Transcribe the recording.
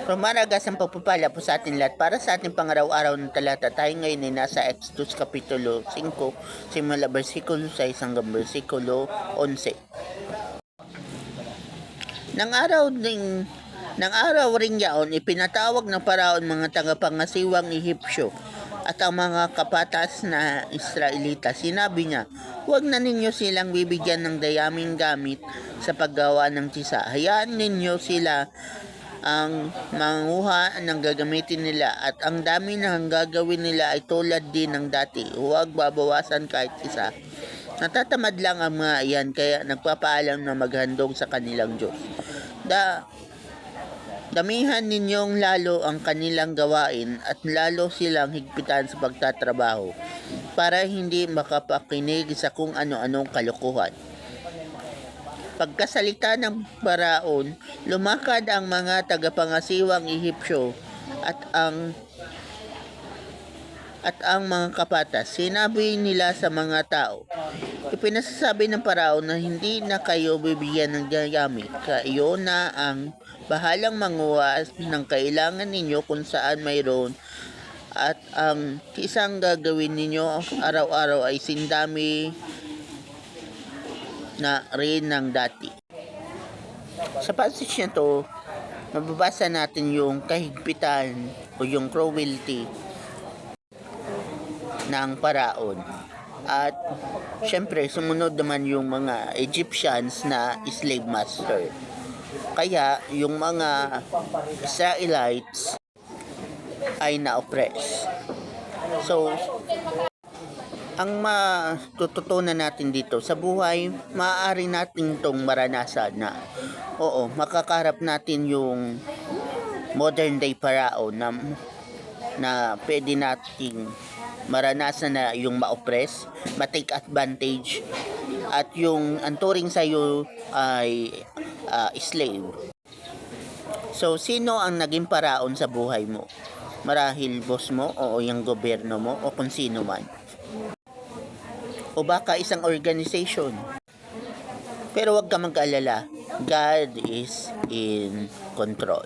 Rumaragasang pagpapala po sa atin lahat para sa ating pangaraw-araw ng talata. Tayo ngayon ay nasa Exodus Kapitulo 5, simula versikulo 6 hanggang versikulo 11. Nang araw ring yaon, ipinatawag ng Paraon mga tagapangasiwang Ehipsyo at ang mga kapatas na Israelita. Sinabi niya, huwag na ninyo silang bibigyan ng dayaming gamit sa paggawa ng tisa. Hayaan ninyo sila ang manguha ng gagamitin nila at ang dami ng gagawin nila ay tulad din ng dati. Huwag babawasan kahit isa. Natatamad lang ang mga iyan kaya nagpapaalam na maghandog sa kanilang Diyos. Damihan ninyong lalo ang kanilang gawain at lalo silang higpitan sa pagtatrabaho para hindi makapakinig sa kung ano-anong kalokohan. Pagkasalita ng Paraon, lumakad ang mga tagapangasiwang Ehipsyo at ang mga kapatas. Sinabi nila sa mga tao, ipinasasabi ng Paraon na hindi na kayo bibigyan ng gamit. Kayo na ang bahalang manguha ng kailangan ninyo kung saan mayroon at ang isang gagawin ninyo araw-araw ay sindami na rin ng dati. Sa passage na to, mababasa natin yung kahigpitan o yung cruelty ng Paraon. At syempre, sumunod naman yung mga Egyptians na slave master. Kaya yung mga Israelites ay na-oppress. So, ang matututunan natin dito sa buhay, maaari natin itong maranasan na makakarap natin yung modern day Paraon na pwede nating maranasan na yung ma-oppress, ma-take advantage, at yung anturing sa'yo ay slave. So, sino ang naging Paraon sa buhay mo? Marahil boss mo o yung gobyerno mo o kung sino man. O baka isang organization. Pero huwag ka mag-alala. God is in control.